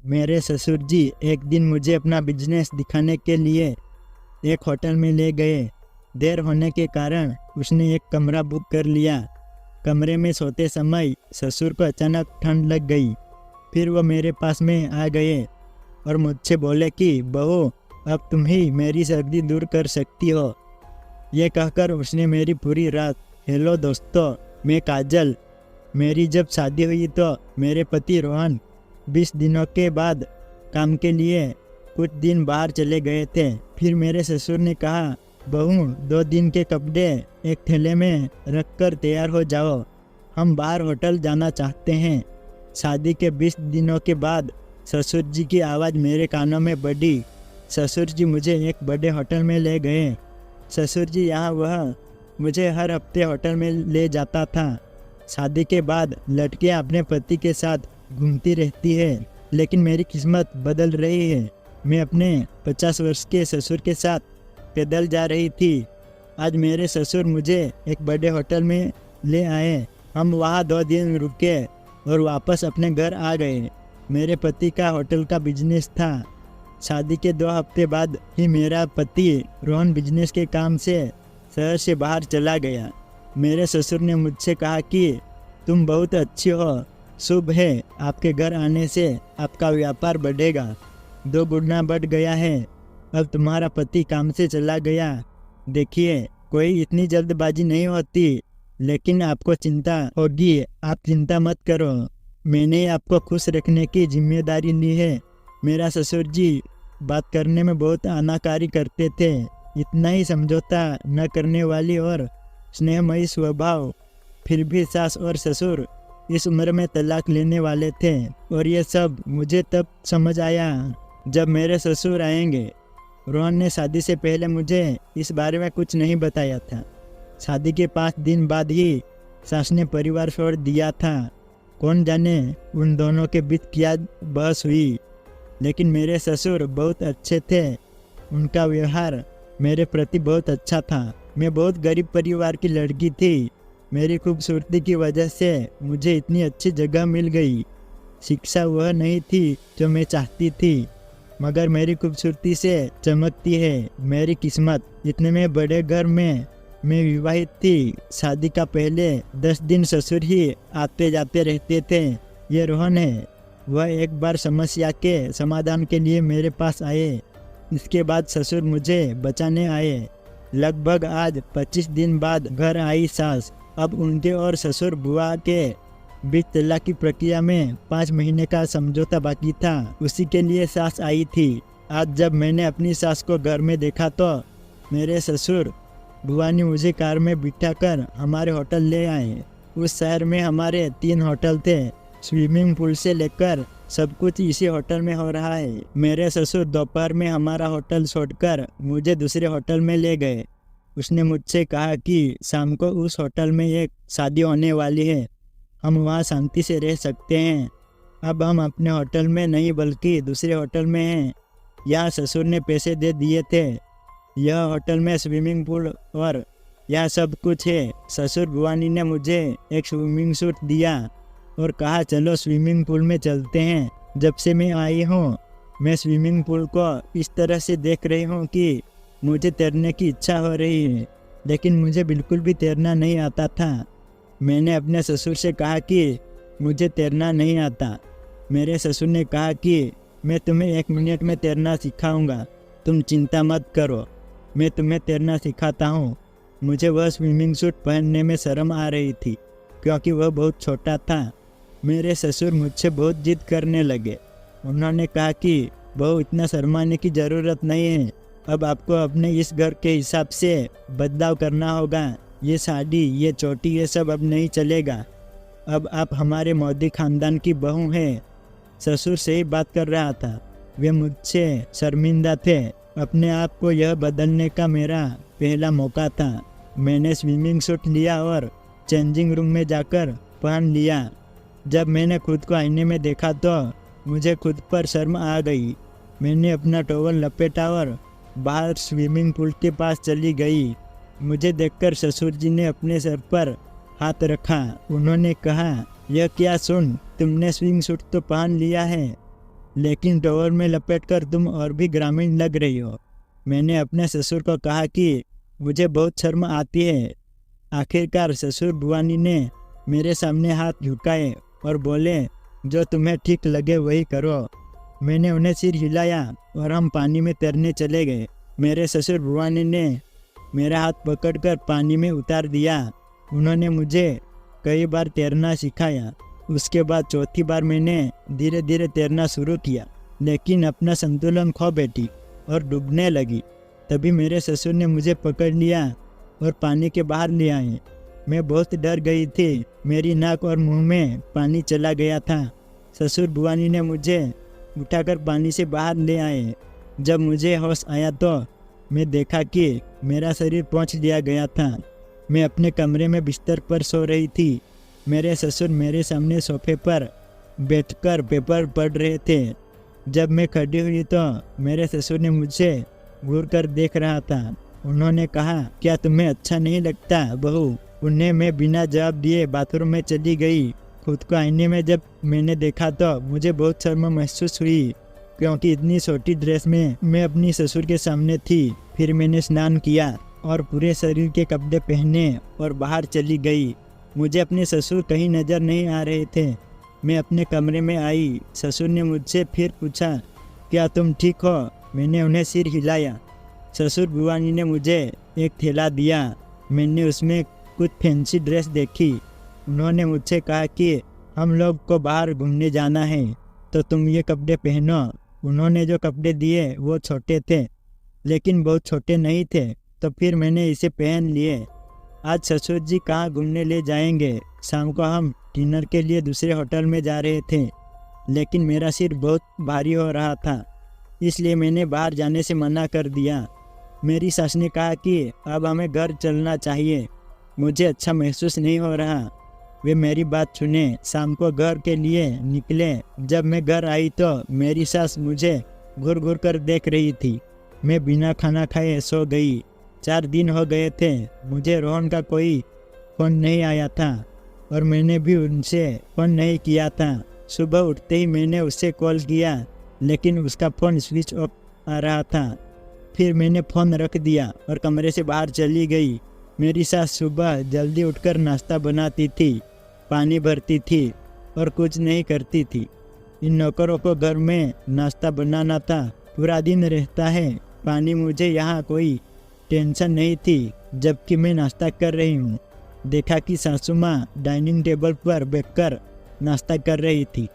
मेरे ससुर जी एक दिन मुझे अपना बिजनेस दिखाने के लिए एक होटल में ले गए। देर होने के कारण उसने एक कमरा बुक कर लिया। कमरे में सोते समय ससुर को अचानक ठंड लग गई। फिर वो मेरे पास में आ गए और मुझसे बोले कि बहू, अब तुम ही मेरी सर्दी दूर कर सकती हो। ये कहकर उसने मेरी पूरी रात, हेलो दोस्तों, मैं काजल। मेरी जब शादी हुई तो मेरे पति रोहन 20 दिनों के बाद काम के लिए कुछ दिन बाहर चले गए थे। फिर मेरे ससुर ने कहा, बहू, 2 दिन के कपड़े एक थैले में रखकर तैयार हो जाओ, हम बाहर होटल जाना चाहते हैं। शादी के 20 दिनों के बाद ससुर जी की आवाज़ मेरे कानों में बढ़ी। ससुर जी मुझे एक बड़े होटल में ले गए। ससुर जी यहाँ वह मुझे हर हफ्ते होटल में ले जाता था। शादी के बाद लड़कियाँ अपने पति के साथ घूमती रहती है, लेकिन मेरी किस्मत बदल रही है। मैं अपने 50 वर्ष के ससुर के साथ पैदल जा रही थी। आज मेरे ससुर मुझे एक बड़े होटल में ले आए। हम वहाँ 2 दिन रुके और वापस अपने घर आ गए। मेरे पति का होटल का बिजनेस था। शादी के 2 हफ्ते बाद ही मेरा पति रोहन बिजनेस के काम से शहर से बाहर चला गया। मेरे ससुर ने मुझसे कहा कि तुम बहुत अच्छी हो, शुभ है, आपके घर आने से आपका व्यापार बढ़ेगा, 2 गुना बढ़ गया है। अब तुम्हारा पति काम से चला गया। देखिए, कोई इतनी जल्दबाजी नहीं होती, लेकिन आपको चिंता होगी। आप चिंता मत करो, मैंने आपको खुश रखने की जिम्मेदारी ली है। मेरा ससुर जी बात करने में बहुत आनाकानी करते थे। इतना ही समझौता न करने वाली और स्नेहमयी स्वभाव। फिर भी सास और ससुर इस उम्र में तलाक लेने वाले थे, और ये सब मुझे तब समझ आया जब मेरे ससुर आएंगे। रोहन ने शादी से पहले मुझे इस बारे में कुछ नहीं बताया था। शादी के 5 दिन बाद ही सास ने परिवार छोड़ दिया था। कौन जाने उन दोनों के बीच क्या बहस हुई, लेकिन मेरे ससुर बहुत अच्छे थे। उनका व्यवहार मेरे प्रति बहुत अच्छा था। मैं बहुत गरीब परिवार की लड़की थी। मेरी खूबसूरती की वजह से मुझे इतनी अच्छी जगह मिल गई। शिक्षा वह नहीं थी जो मैं चाहती थी, मगर मेरी खूबसूरती से चमकती है मेरी किस्मत। इतने में बड़े घर में मैं विवाहित थी। शादी का पहले 10 दिन ससुर ही आते जाते रहते थे। ये रोहन है। वह एक बार समस्या के समाधान के लिए मेरे पास आए। इसके बाद ससुर मुझे बचाने आए। लगभग आज 25 दिन बाद घर आई सास। अब उनके और ससुर बुआ के बीच तलाक की प्रक्रिया में 5 महीने का समझौता बाकी था। उसी के लिए सास आई थी। आज जब मैंने अपनी सास को घर में देखा तो मेरे ससुर बुआ ने मुझे कार में बिठाकर हमारे होटल ले आए। उस शहर में हमारे 3 होटल थे। स्विमिंग पूल से लेकर सब कुछ इसी होटल में हो रहा है। मेरे ससुर दोपहर में हमारा होटल छोड़कर मुझे दूसरे होटल में ले गए। उसने मुझसे कहा कि शाम को उस होटल में एक शादी होने वाली है, हम वहाँ शांति से रह सकते हैं। अब हम अपने होटल में नहीं बल्कि दूसरे होटल में हैं। यहाँ ससुर ने पैसे दे दिए थे। यह होटल में स्विमिंग पूल और यह सब कुछ है। ससुर बुआनी ने मुझे एक स्विमिंग सूट दिया और कहा, चलो स्विमिंग पूल में चलते हैं। जब से मैं आई हूँ मैं स्विमिंग पूल को इस तरह से देख रही हूँ कि मुझे तैरने की इच्छा हो रही है, लेकिन मुझे बिल्कुल भी तैरना नहीं आता था। मैंने अपने ससुर से कहा कि मुझे तैरना नहीं आता। मेरे ससुर ने कहा कि मैं तुम्हें 1 मिनट में तैरना सिखाऊंगा, तुम चिंता मत करो, मैं तुम्हें तैरना सिखाता हूँ। मुझे वह स्विमिंग सूट पहनने में शर्म आ रही थी क्योंकि वह बहुत छोटा था। मेरे ससुर मुझसे बहुत जिद करने लगे। उन्होंने कहा कि बहू, इतना शर्माने की ज़रूरत नहीं है। अब आपको अपने इस घर के हिसाब से बदलाव करना होगा। ये साड़ी, ये चोटी, ये सब अब नहीं चलेगा। अब आप हमारे मोदी खानदान की बहू हैं। ससुर सही बात कर रहा था। वे मुझसे शर्मिंदा थे। अपने आप को यह बदलने का मेरा पहला मौका था। मैंने स्विमिंग सूट लिया और चेंजिंग रूम में जाकर पहन लिया। जब मैंने खुद को आईने में देखा तो मुझे खुद पर शर्म आ गई। मैंने अपना टॉवल लपेटा और बाहर स्विमिंग पूल के पास चली गई। मुझे देखकर ससुर जी ने अपने सर पर हाथ रखा। उन्होंने कहा, यह क्या सुन, तुमने स्विमिंग सूट तो पहन लिया है, लेकिन टॉवल में लपेटकर तुम और भी ग्रामीण लग रही हो। मैंने अपने ससुर को कहा कि मुझे बहुत शर्म आती है। आखिरकार ससुर बुआनी ने मेरे सामने हाथ झुकाए और बोले, जो तुम्हें ठीक लगे वही करो। मैंने उन्हें सिर हिलाया और हम पानी में तैरने चले गए। मेरे ससुर बुआनी ने मेरा हाथ पकड़कर पानी में उतार दिया। उन्होंने मुझे कई बार तैरना सिखाया। उसके बाद चौथी बार मैंने धीरे धीरे तैरना शुरू किया, लेकिन अपना संतुलन खो बैठी और डूबने लगी। तभी मेरे ससुर ने मुझे पकड़ लिया और पानी के बाहर ले आए। मैं बहुत डर गई थी। मेरी नाक और मुंह में पानी चला गया था। ससुर बुआनी ने मुझे उठाकर पानी से बाहर ले आए। जब मुझे होश आया तो मैं देखा कि मेरा शरीर पोंछ लिया गया था। मैं अपने कमरे में बिस्तर पर सो रही थी। मेरे ससुर मेरे सामने सोफे पर बैठकर पेपर पढ़ रहे थे। जब मैं खड़ी हुई तो मेरे ससुर ने मुझे घूर कर देख रहा था। उन्होंने कहा, क्या तुम्हें अच्छा नहीं लगता बहू? उन्हें मैं बिना जवाब दिए बाथरूम में चली गई। खुद को आईने में जब मैंने देखा तो मुझे बहुत शर्म महसूस हुई, क्योंकि इतनी छोटी ड्रेस में मैं अपनी ससुर के सामने थी। फिर मैंने स्नान किया और पूरे शरीर के कपड़े पहने और बाहर चली गई। मुझे अपने ससुर कहीं नज़र नहीं आ रहे थे। मैं अपने कमरे में आई। ससुर ने मुझसे फिर पूछा, क्या तुम ठीक हो? मैंने उन्हें सिर हिलाया। ससुर बुआनी ने मुझे एक थैला दिया। मैंने उसमें कुछ फैंसी ड्रेस देखी। उन्होंने मुझसे कहा कि हम लोग को बाहर घूमने जाना है तो तुम ये कपड़े पहनो। उन्होंने जो कपड़े दिए वो छोटे थे, लेकिन बहुत छोटे नहीं थे, तो फिर मैंने इसे पहन लिए। आज ससुर जी कहाँ घूमने ले जाएंगे? शाम को हम डिनर के लिए दूसरे होटल में जा रहे थे, लेकिन मेरा सिर बहुत भारी हो रहा था, इसलिए मैंने बाहर जाने से मना कर दिया। मेरी सास ने कहा कि अब हमें घर चलना चाहिए। मुझे अच्छा महसूस नहीं हो रहा। वे मेरी बात सुने। शाम को घर के लिए निकले। जब मैं घर आई तो मेरी सास मुझे घूर घूर कर देख रही थी। मैं बिना खाना खाए सो गई। 4 दिन हो गए थे। मुझे रोहन का कोई फ़ोन नहीं आया था और मैंने भी उनसे फ़ोन नहीं किया था। सुबह उठते ही मैंने उससे कॉल किया, लेकिन उसका फ़ोन स्विच ऑफ आ रहा था। फिर मैंने फ़ोन रख दिया और कमरे से बाहर चली गई। मेरी सास सुबह जल्दी उठकर नाश्ता बनाती थी, पानी भरती थी और कुछ नहीं करती थी। इन नौकरों को घर में नाश्ता बनाना था। पूरा दिन रहता है पानी। मुझे यहाँ कोई टेंशन नहीं थी। जबकि मैं नाश्ता कर रही हूँ, देखा कि सासू माँ डाइनिंग टेबल पर बैठकर नाश्ता कर रही थी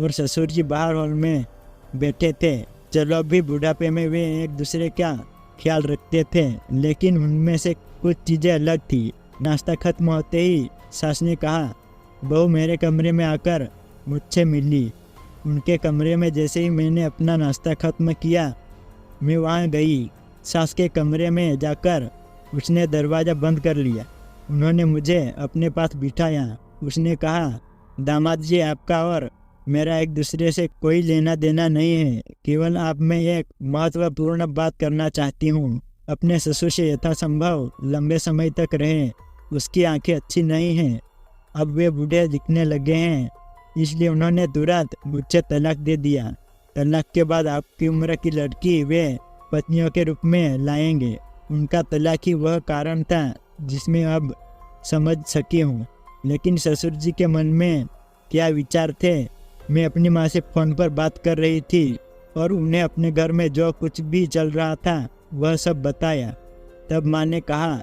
और ससुर जी बाहर हॉल में बैठे थे। चलो भी बुढ़ापे में वे एक दूसरे का ख्याल रखते थे, लेकिन उनमें से कुछ चीज़ें अलग थी। नाश्ता खत्म होते ही सास ने कहा, बहू मेरे कमरे में आकर मुझसे मिली। उनके कमरे में जैसे ही मैंने अपना नाश्ता खत्म किया, मैं वहाँ गई। सास के कमरे में जाकर उसने दरवाज़ा बंद कर लिया। उन्होंने मुझे अपने पास बिठाया। उसने कहा, दामाद जी, आपका और मेरा एक दूसरे से कोई लेना देना नहीं है। केवल आप में एक महत्वपूर्ण बात करना चाहती हूँ। अपने ससुर से यथासंभव लंबे समय तक रहें। उसकी आंखें अच्छी नहीं हैं। अब वे बूढ़े दिखने लगे हैं, इसलिए उन्होंने तुरंत मुझसे तलाक दे दिया। तलाक के बाद आपकी उम्र की लड़की वे पत्नियों के रूप में लाएंगे। उनका तलाक ही वह कारण था जिसमें अब समझ सकी हूँ। लेकिन ससुर जी के मन में क्या विचार थे? मैं अपनी माँ से फ़ोन पर बात कर रही थी और उन्हें अपने घर में जो कुछ भी चल रहा था वह सब बताया। तब माँ ने कहा,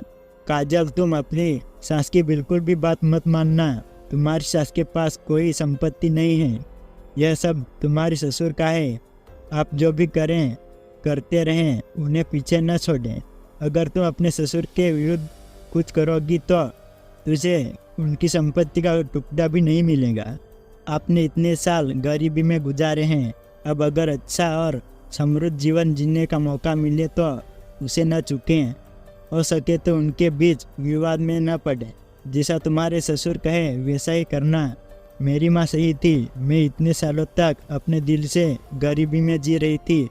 काजल, तुम अपनी सास की बिल्कुल भी बात मत मानना। तुम्हारी सास के पास कोई संपत्ति नहीं है। यह सब तुम्हारे ससुर का है। आप जो भी करें करते रहें, उन्हें पीछे न छोड़ें। अगर तुम अपने ससुर के विरुद्ध कुछ करोगी तो तुझे उनकी संपत्ति का टुकड़ा भी नहीं मिलेगा। आपने इतने साल गरीबी में गुजारे हैं। अब अगर अच्छा और समृद्ध जीवन जीने का मौका मिले तो उसे न चूकें। हो सके तो उनके बीच विवाद में न पड़े। जैसा तुम्हारे ससुर कहे वैसा ही करना। मेरी माँ सही थी। मैं इतने सालों तक अपने दिल से गरीबी में जी रही थी।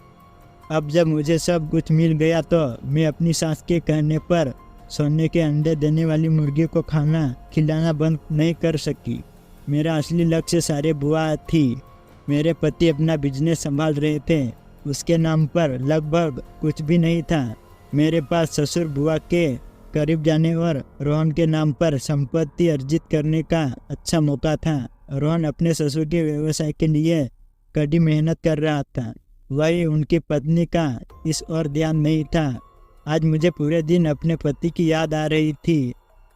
अब जब मुझे सब कुछ मिल गया तो मैं अपनी सास के कहने पर सोने के अंडे देने वाली मुर्गी को खाना खिलाना बंद नहीं कर सकी। मेरा असली लक्ष्य सारे बुआ थी। मेरे पति अपना बिजनेस संभाल रहे थे। उसके नाम पर लगभग कुछ भी नहीं था। मेरे पास ससुर बुआ के करीब जाने और रोहन के नाम पर संपत्ति अर्जित करने का अच्छा मौका था। रोहन अपने ससुर के व्यवसाय के लिए कड़ी मेहनत कर रहा था। वही उनकी पत्नी का इस ओर ध्यान नहीं था। आज मुझे पूरे दिन अपने पति की याद आ रही थी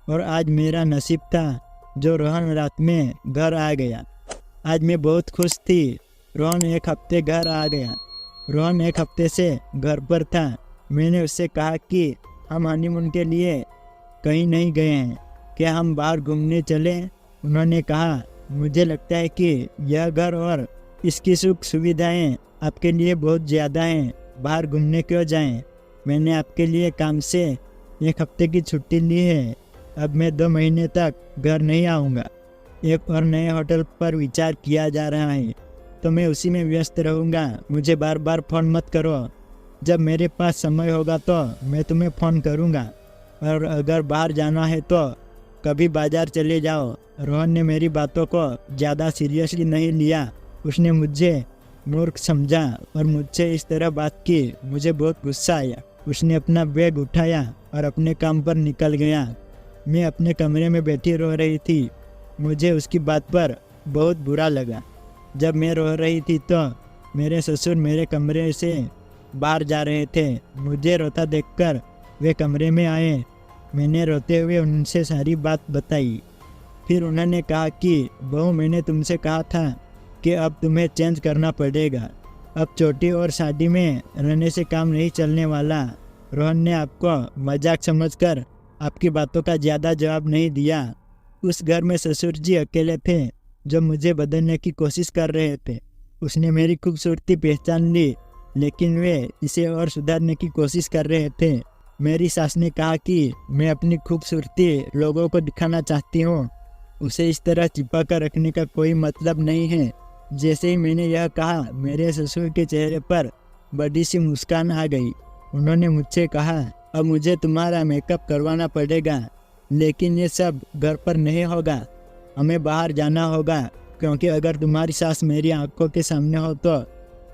और आज मेरा नसीब था जो रोहन रात में घर आ गया। आज मैं बहुत खुश थी। रोहन एक हफ्ते घर आ गया। रोहन एक हफ्ते से घर पर था। मैंने उससे कहा कि हम हनीमून के लिए कहीं नहीं गए हैं, क्या हम बाहर घूमने चलें? उन्होंने कहा, मुझे लगता है कि यह घर और इसकी सुख सुविधाएं आपके लिए बहुत ज़्यादा हैं, बाहर घूमने क्यों जाएं? मैंने आपके लिए काम से एक हफ्ते की छुट्टी ली है। अब मैं 2 महीने तक घर नहीं आऊँगा। एक और नए होटल पर विचार किया जा रहा है, तो मैं उसी में व्यस्त रहूँगा। मुझे बार बार फ़ोन मत करो। जब मेरे पास समय होगा तो मैं तुम्हें फ़ोन करूँगा। और अगर बाहर जाना है तो कभी बाज़ार चले जाओ। रोहन ने मेरी बातों को ज़्यादा सीरियसली नहीं लिया। उसने मुझे मूर्ख समझा और मुझसे इस तरह बात की। मुझे बहुत गुस्सा आया। उसने अपना बैग उठाया और अपने काम पर निकल गया। मैं अपने कमरे में बैठी रो रही थी। मुझे उसकी बात पर बहुत बुरा लगा। जब मैं रो रही थी तो मेरे ससुर मेरे कमरे से बाहर जा रहे थे। मुझे रोता देखकर वे कमरे में आए। मैंने रोते हुए उनसे सारी बात बताई। फिर उन्होंने कहा कि बहू, मैंने तुमसे कहा था कि अब तुम्हें चेंज करना पड़ेगा। अब छोटी और शादी में रहने से काम नहीं चलने वाला। रोहन ने आपको मजाक समझकर आपकी बातों का ज़्यादा जवाब नहीं दिया। उस घर में ससुर जी अकेले थे जो मुझे बदलने की कोशिश कर रहे थे। उसने मेरी खूबसूरती पहचान ली, लेकिन वे इसे और सुधारने की कोशिश कर रहे थे। मेरी सास ने कहा कि मैं अपनी खूबसूरती लोगों को दिखाना चाहती हूँ। उसे इस तरह छिपा कर रखने का कोई मतलब नहीं है। जैसे ही मैंने यह कहा, मेरे ससुर के चेहरे पर बड़ी सी मुस्कान आ गई। उन्होंने मुझसे कहा, अब मुझे तुम्हारा मेकअप करवाना पड़ेगा, लेकिन ये सब घर पर नहीं होगा। हमें बाहर जाना होगा, क्योंकि अगर तुम्हारी सास मेरी आंखों के सामने हो तो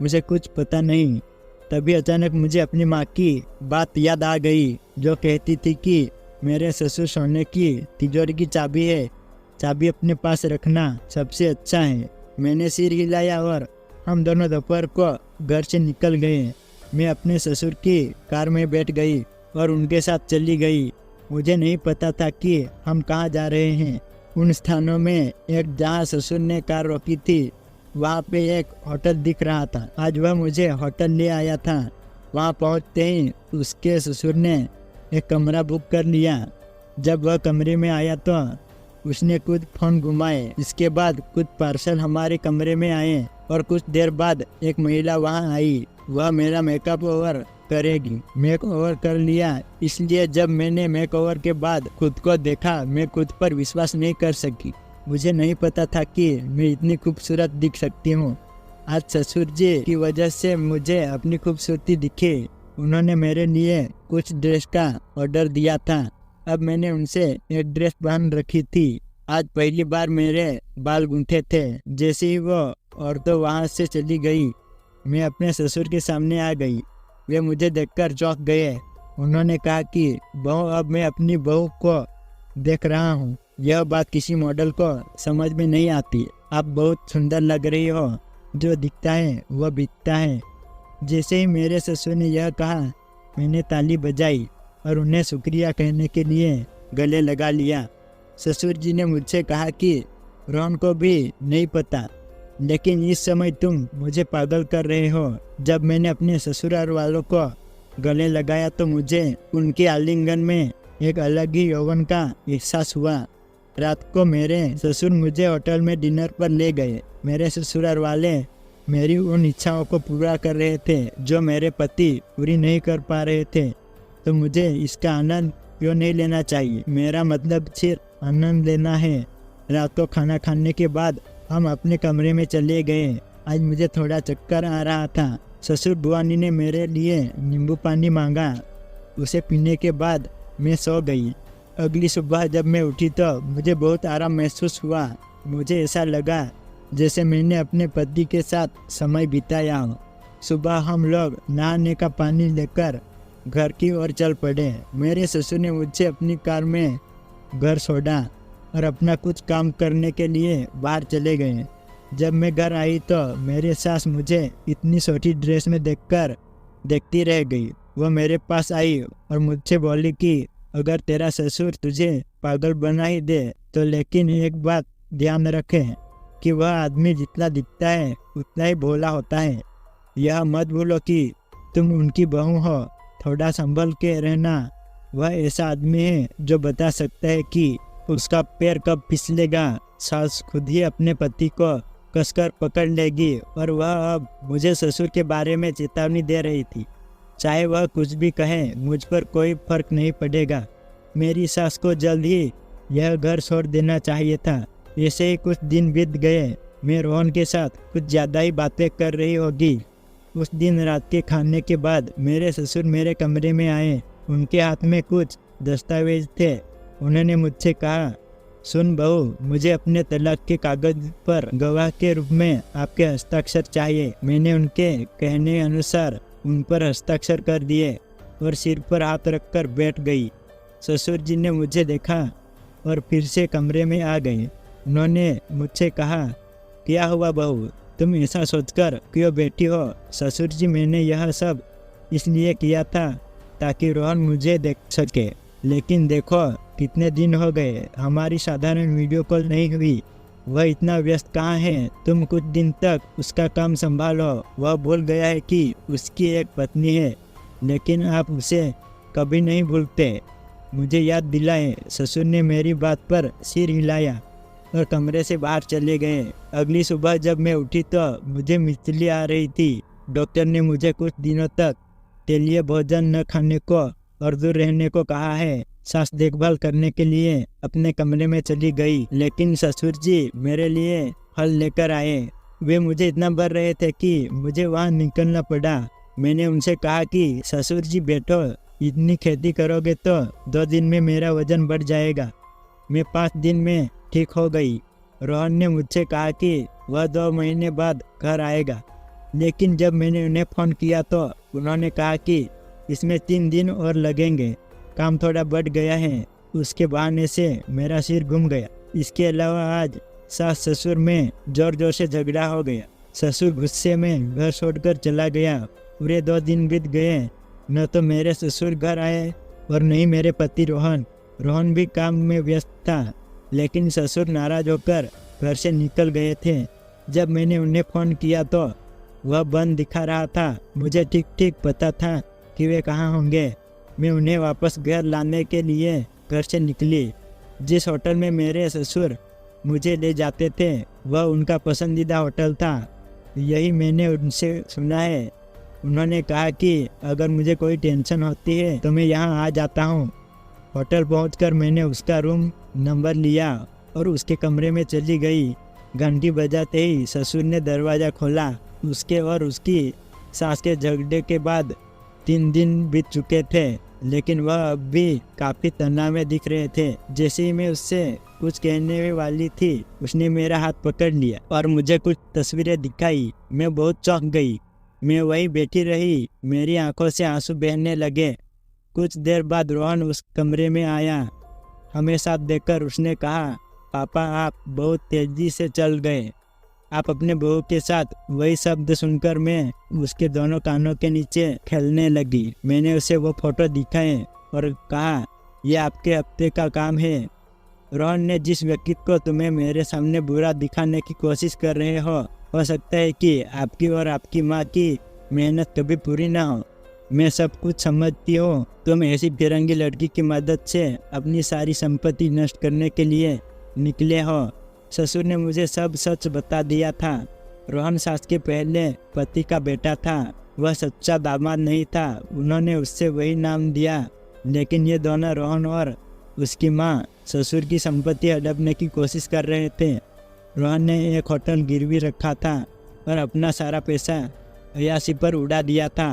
मुझे कुछ पता नहीं। तभी अचानक मुझे अपनी माँ की बात याद आ गई, जो कहती थी कि मेरे ससुर सोने की तिजोरी की चाबी है, चाबी अपने पास रखना सबसे अच्छा है। मैंने सिर हिलाया और हम दोनों दोपहर को घर से निकल गए। मैं अपने ससुर की कार में बैठ गई और उनके साथ चली गई। मुझे नहीं पता था कि हम कहाँ जा रहे हैं। उन स्थानों में एक जहाँ ससुर ने कार रोकी थी, वहाँ पे एक होटल दिख रहा था। आज वह मुझे होटल ले आया था। वहाँ पहुँचते ही उसके ससुर ने एक कमरा बुक कर लिया। जब वह कमरे में आया तो उसने कुछ फ़ोन घुमाए। इसके बाद कुछ पार्सल हमारे कमरे में आए और कुछ देर बाद एक महिला वहाँ आई। वह मेरा मेकअप ओवर करेगी। मेक ओवर कर लिया, इसलिए जब मैंने मेक ओवर के बाद खुद को देखा, मैं खुद पर विश्वास नहीं कर सकी। मुझे नहीं पता था कि मैं इतनी खूबसूरत दिख सकती हूँ। आज ससुर जी की वजह से मुझे अपनी खूबसूरती दिखी। उन्होंने मेरे लिए कुछ ड्रेस का ऑर्डर दिया था। अब मैंने उनसे एक ड्रेस पहन रखी थी। आज पहली बार मेरे बाल गूंथे थे। जैसे ही वो औरतें वहाँ से चली गई, मैं अपने ससुर के सामने आ गई। वे मुझे देखकर चौंक गए। उन्होंने कहा कि बहू, अब मैं अपनी बहू को देख रहा हूँ। यह बात किसी मॉडल को समझ में नहीं आती। आप बहुत सुंदर लग रही हो। जो दिखता है वह बीतता है। जैसे ही मेरे ससुर ने यह कहा, मैंने ताली बजाई और उन्हें शुक्रिया कहने के लिए गले लगा लिया। ससुर जी ने मुझसे कहा कि रोहन को भी नहीं पता, लेकिन इस समय तुम मुझे पागल कर रहे हो। जब मैंने अपने ससुराल वालों को गले लगाया तो मुझे उनके आलिंगन में एक अलग ही यौवन का एहसास हुआ। रात को मेरे ससुर मुझे होटल में डिनर पर ले गए। मेरे ससुराल वाले मेरी उन इच्छाओं को पूरा कर रहे थे जो मेरे पति पूरी नहीं कर पा रहे थे। तो मुझे इसका आनंद क्यों नहीं लेना चाहिए? मेरा मतलब सिर्फ आनंद लेना है। रात को खाना खाने के बाद हम अपने कमरे में चले गए। आज मुझे थोड़ा चक्कर आ रहा था। ससुर बुआनी ने मेरे लिए नींबू पानी मांगा। उसे पीने के बाद मैं सो गई। अगली सुबह जब मैं उठी तो मुझे बहुत आराम महसूस हुआ। मुझे ऐसा लगा जैसे मैंने अपने पति के साथ समय बिताया हो। सुबह हम लोग नहाने का पानी लेकर घर की ओर चल पड़े। मेरे ससुर ने मुझे अपनी कार में घर छोड़ा और अपना कुछ काम करने के लिए बाहर चले गए। जब मैं घर आई तो मेरी सास मुझे इतनी छोटी ड्रेस में देखकर देखती रह गई। वह मेरे पास आई और मुझसे बोली कि अगर तेरा ससुर तुझे पागल बना ही दे तो लेकिन एक बात ध्यान रखें कि वह आदमी जितना दिखता है उतना ही भोला होता है। यह मत भूलो कि तुम उनकी बहू हो। थोड़ा संभल के रहना। वह ऐसा आदमी है जो बता सकता है कि उसका पैर कब फिसलेगा। सास खुद ही अपने पति को कसकर पकड़ लेगी और वह अब मुझे ससुर के बारे में चेतावनी दे रही थी। चाहे वह कुछ भी कहे मुझ पर कोई फर्क नहीं पड़ेगा। मेरी सास को जल्द ही यह घर छोड़ देना चाहिए था। ऐसे ही कुछ दिन बीत गए। मैं रोहन के साथ कुछ ज़्यादा ही बातें कर रही होगी। उस दिन रात के खाने के बाद मेरे ससुर मेरे कमरे में आए। उनके हाथ में कुछ दस्तावेज थे। उन्होंने मुझसे कहा, सुन बहू, मुझे अपने तलाक के कागज पर गवाह के रूप में आपके हस्ताक्षर चाहिए। मैंने उनके कहने अनुसार उन पर हस्ताक्षर कर दिए और सिर पर हाथ रखकर बैठ गई। ससुर जी ने मुझे देखा और फिर से कमरे में आ गए। उन्होंने मुझसे कहा, क्या हुआ बहू, तुम ऐसा सोचकर क्यों बैठी हो? ससुर जी, मैंने यह सब इसलिए किया था ताकि रोहन मुझे देख सके, लेकिन देखो कितने दिन हो गए हमारी साधारण वीडियो कॉल नहीं हुई। वह इतना व्यस्त कहाँ है? तुम कुछ दिन तक उसका काम संभालो। वह भूल गया है कि उसकी एक पत्नी है, लेकिन आप उसे कभी नहीं भूलते। मुझे याद दिलाए। ससुर ने मेरी बात पर सिर हिलाया और कमरे से बाहर चले गए। अगली सुबह जब मैं उठी तो मुझे मिचली आ रही थी। डॉक्टर ने मुझे कुछ दिनों तक तेलीय भोजन न खाने को और दूर रहने को कहा है। सास देखभाल करने के लिए अपने कमरे में चली गई, लेकिन ससुर जी मेरे लिए फल लेकर आए। वे मुझे इतना भर रहे थे कि मुझे वहाँ निकलना पड़ा। मैंने उनसे कहा कि ससुर जी बैठो, इतनी खेती करोगे तो 2 दिन में मेरा वजन बढ़ जाएगा। मैं 5 दिन में ठीक हो गई। रोहन ने मुझसे कहा कि वह 2 महीने बाद घर आएगा, लेकिन जब मैंने उन्हें फ़ोन किया तो उन्होंने कहा कि इसमें 3 दिन और लगेंगे, काम थोड़ा बढ़ गया है। उसके बहाने से मेरा सिर घूम गया। इसके अलावा आज सास ससुर में जोर जोर से झगड़ा हो गया। ससुर गुस्से में घर छोड़कर चला गया। पूरे 2 दिन बीत गए, न तो मेरे ससुर घर आए और नहीं मेरे पति रोहन। रोहन भी काम में व्यस्त था, लेकिन ससुर नाराज होकर घर से निकल गए थे। जब मैंने उन्हें फ़ोन किया तो वह बंद दिखा रहा था। मुझे ठीक ठीक पता था कि वे कहाँ होंगे। मैं उन्हें वापस घर लाने के लिए घर से निकली। जिस होटल में मेरे ससुर मुझे ले जाते थे वह उनका पसंदीदा होटल था। यही मैंने उनसे सुना है। उन्होंने कहा कि अगर मुझे कोई टेंशन होती है तो मैं यहाँ आ जाता हूँ। होटल पहुंचकर मैंने उसका रूम नंबर लिया और उसके कमरे में चली गई। घंटी बजाते ही ससुर ने दरवाज़ा खोला। उसके और उसकी सास के झगड़े के बाद 3 दिन बीत चुके थे, लेकिन वह अब भी काफ़ी तनाव में दिख रहे थे। जैसे ही मैं उससे कुछ कहने वाली थी, उसने मेरा हाथ पकड़ लिया और मुझे कुछ तस्वीरें दिखाई। मैं बहुत चौंक गई। मैं वहीं बैठी रही। मेरी आंखों से आंसू बहने लगे। कुछ देर बाद रोहन उस कमरे में आया। हमें साथ देखकर उसने कहा, पापा आप बहुत तेज़ी से चल गए। आप अपने बहू के साथ। वही शब्द सुनकर मैं उसके दोनों कानों के नीचे खेलने लगी। मैंने उसे वो फोटो दिखाए और कहा, यह आपके हफ्ते का काम है। रोहन ने जिस व्यक्ति को तुम्हें मेरे सामने बुरा दिखाने की कोशिश कर रहे हो सकता है कि आपकी और आपकी माँ की मेहनत कभी पूरी ना हो। मैं सब कुछ समझती हूँ। तुम ऐसी फिरंगी लड़की की मदद से अपनी सारी संपत्ति नष्ट करने के लिए निकले हो। ससुर ने मुझे सब सच बता दिया था। रोहन सास के पहले पति का बेटा था। वह सच्चा दामाद नहीं था। उन्होंने उससे वही नाम दिया, लेकिन ये दोनों रोहन और उसकी माँ ससुर की संपत्ति हड़पने की कोशिश कर रहे थे। रोहन ने एक होटल गिरवी रखा था और अपना सारा पैसा अय्याशी पर उड़ा दिया था।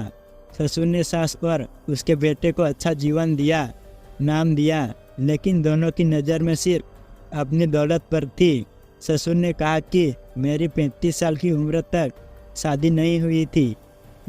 ससुर ने सास और उसके बेटे को अच्छा जीवन दिया, नाम दिया, लेकिन दोनों की नज़र में सिर्फ अपनी दौलत पर थी। ससुर ने कहा कि मेरी 35 साल की उम्र तक शादी नहीं हुई थी।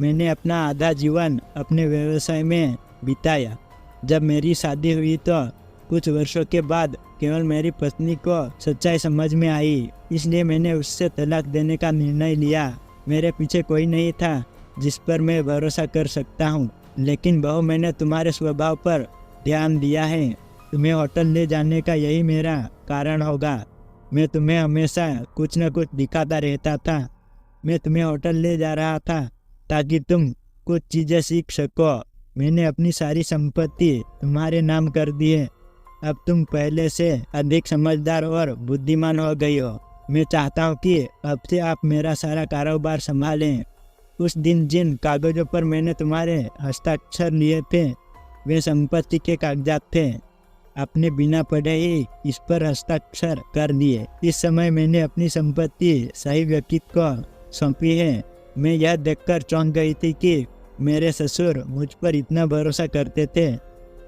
मैंने अपना आधा जीवन अपने व्यवसाय में बिताया। जब मेरी शादी हुई तो कुछ वर्षों के बाद केवल मेरी पत्नी को सच्चाई समझ में आई, इसलिए मैंने उससे तलाक देने का निर्णय लिया। मेरे पीछे कोई नहीं था जिस पर मैं भरोसा कर सकता हूँ, लेकिन बहू मैंने तुम्हारे स्वभाव पर ध्यान दिया है। तुम्हें होटल ले जाने का यही मेरा कारण होगा। मैं तुम्हें हमेशा कुछ न कुछ दिखाता रहता था। मैं तुम्हें होटल ले जा रहा था ताकि तुम कुछ चीज़ें सीख सको। मैंने अपनी सारी संपत्ति तुम्हारे नाम कर दी है। अब तुम पहले से अधिक समझदार और बुद्धिमान हो गई हो। मैं चाहता हूँ कि अब से आप मेरा सारा कारोबार संभालें। उस दिन जिन कागज़ों पर मैंने तुम्हारे हस्ताक्षर लिए थे वे संपत्ति के कागजात थे। आपने बिना पढ़े ही इस पर हस्ताक्षर कर दिए। इस समय मैंने अपनी संपत्ति सही व्यक्ति को सौंपी है। मैं यह देखकर चौंक गई थी कि मेरे ससुर मुझ पर इतना भरोसा करते थे।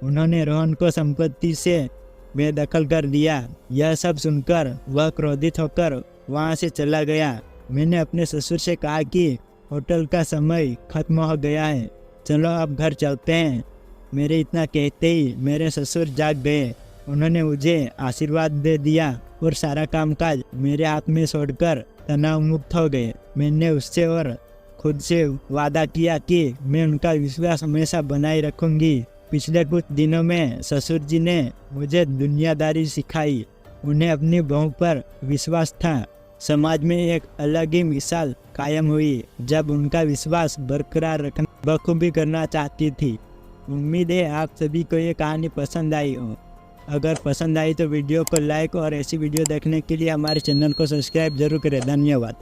उन्होंने रोहन को संपत्ति से बेदखल कर दिया। यह सब सुनकर वह क्रोधित होकर वहाँ से चला गया। मैंने अपने ससुर से कहा कि होटल का समय खत्म हो गया है, चलो अब घर चलते हैं। मेरे इतना कहते ही मेरे ससुर जाग गए। उन्होंने मुझे आशीर्वाद दे दिया और सारा कामकाज मेरे हाथ में छोड़कर तनाव मुक्त हो गए। मैंने उससे और खुद से वादा किया कि मैं उनका विश्वास हमेशा बनाए रखूंगी। पिछले कुछ दिनों में ससुर जी ने मुझे दुनियादारी सिखाई। उन्हें अपनी बहू पर विश्वास था। समाज में एक अलग ही मिसाल कायम हुई जब उनका विश्वास बरकरार रखना बखूबी करना चाहती थी। उम्मीद है आप सभी को ये कहानी पसंद आई हो। अगर पसंद आई तो वीडियो को लाइक और ऐसी वीडियो देखने के लिए हमारे चैनल को सब्सक्राइब जरूर करें। धन्यवाद।